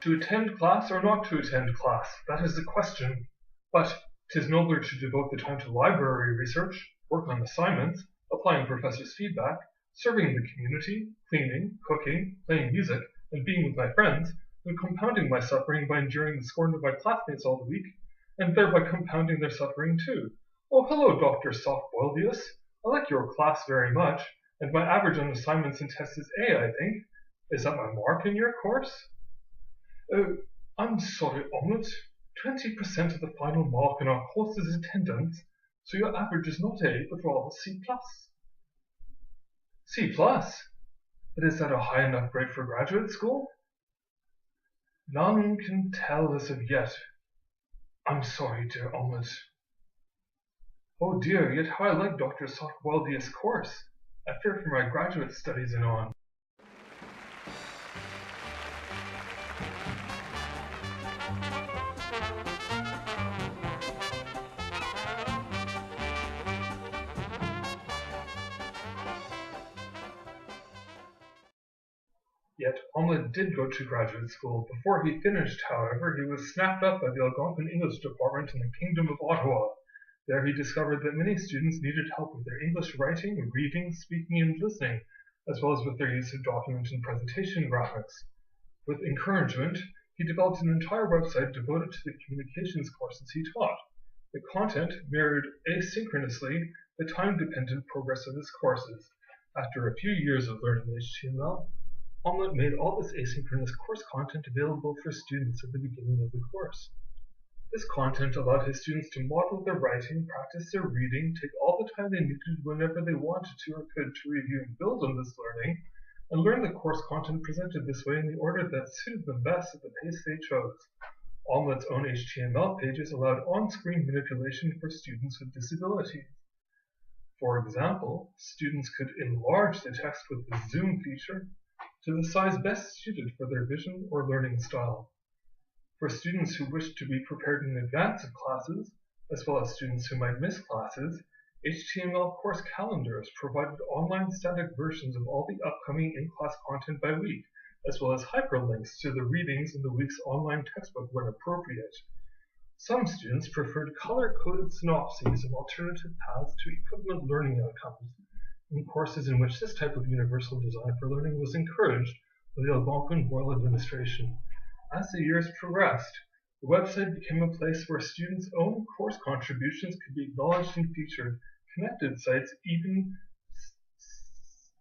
To attend class or not to attend class, that is the question. But 'tis nobler to devote the time to library research, work on assignments, applying professors' feedback, serving the community, cleaning, cooking, playing music, and being with my friends, than compounding my suffering by enduring the scorn of my classmates all the week, and thereby compounding their suffering too. Oh, hello, Dr. Softboildius. I like your class very much, and my average on assignments and tests is A, I think. Is that my mark in your course? Oh, I'm sorry, Omelette. 20% of the final mark in our course is attendance, so your average is not A, but rather C+. C+? But is that a high enough grade for graduate school? None can tell as of yet. I'm sorry, dear Omelette. Oh dear, yet how I like Dr. Softboildius' course. I fear for my graduate studies and on. Yet Omelette did go to graduate school. Before he finished, however, he was snapped up by the Algonquin English department in the Kingdom of Ottawa. There he discovered that many students needed help with their English writing, reading, speaking, and listening, as well as with their use of document and presentation graphics. With encouragement, he developed an entire website devoted to the communications courses he taught. The content mirrored asynchronously the time-dependent progress of his courses. After a few years of learning HTML, Omelette made all this asynchronous course content available for students at the beginning of the course. This content allowed his students to model their writing, practice their reading, take all the time they needed whenever they wanted to or could to review and build on this learning, and learn the course content presented this way in the order that suited them best at the pace they chose. Omelette's own HTML pages allowed on-screen manipulation for students with disabilities. For example, students could enlarge the text with the zoom feature to the size best suited for their vision or learning style. For students who wished to be prepared in advance of classes, as well as students who might miss classes, HTML course calendars provided online static versions of all the upcoming in-class content by week, as well as hyperlinks to the readings in the week's online textbook when appropriate. Some students preferred color-coded synopses of alternative paths to equivalent learning outcomes, in courses in which this type of universal design for learning was encouraged by the Algonquin Royal Administration. As the years progressed, the website became a place where students' own course contributions could be acknowledged and featured. Connected sites even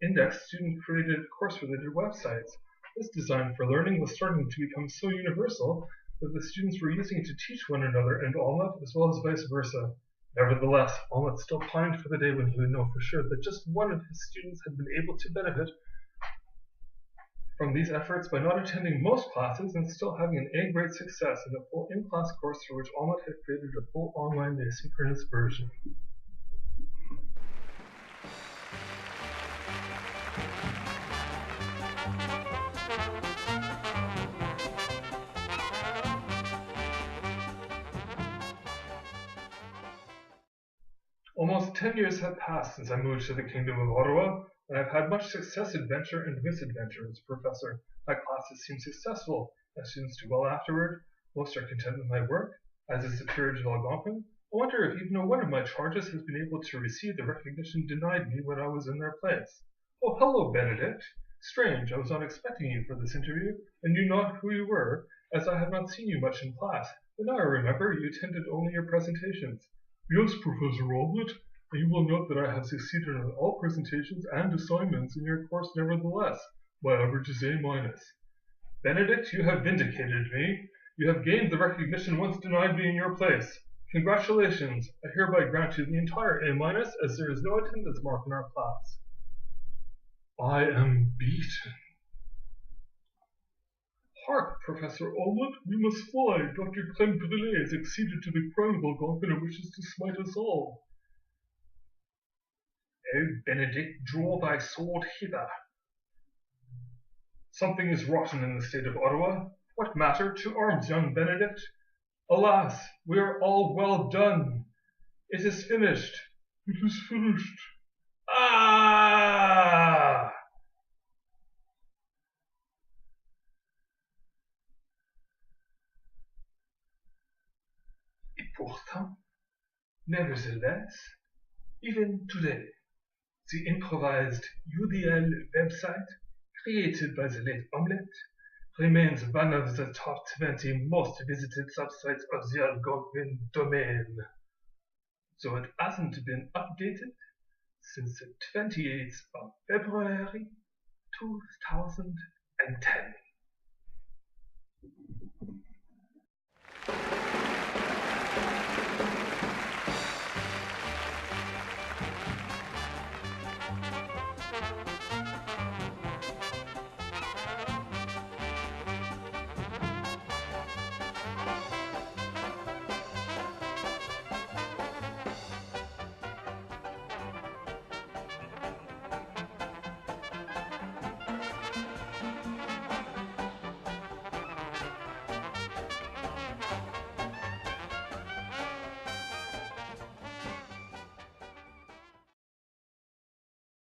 indexed student-created course-related websites. This design for learning was starting to become so universal that the students were using it to teach one another and Omelette, as well as vice versa. Nevertheless, Omelette still pined for the day when he would know for sure that just one of his students had been able to benefit from these efforts by not attending most classes and still having an A-grade success in a full in-class course for which Omelette had created a full online asynchronous version. Almost 10 years have passed since I moved to the Kingdom of Ottawa, and I've had much success, adventure, and misadventure as a professor. My classes seem successful, my students do well afterward, most are content with my work, as is the peerage of Algonquin. I wonder if even one of my charges has been able to receive the recognition denied me when I was in their place. Oh, hello, Benedict. Strange, I was not expecting you for this interview, and knew not who you were, as I have not seen you much in class, but now I remember you attended only your presentations. Yes, Professor Omelette, and you will note that I have succeeded in all presentations and assignments in your course nevertheless. My average is A-. Benedict, you have vindicated me. You have gained the recognition once denied me in your place. Congratulations. I hereby grant you the entire A-, as there is no attendance mark in our class. I am beaten. Hark, Professor Omelette, we must fly. Dr. Clem-Brûlé has acceded to the crown of Algonquin and wishes to smite us all. Oh, Benedict, draw thy sword hither. Something is rotten in the state of Ottawa. What matter? To arms, young Benedict. Alas, we are all well done. It is finished. It is finished. Ah! 'Tis pourtant, nevertheless, even today, the improvised UDL website created by the late Omelette remains one of the top 20 most visited subsites of the Algonquin domain, though it hasn't been updated since the 28th of February 2010.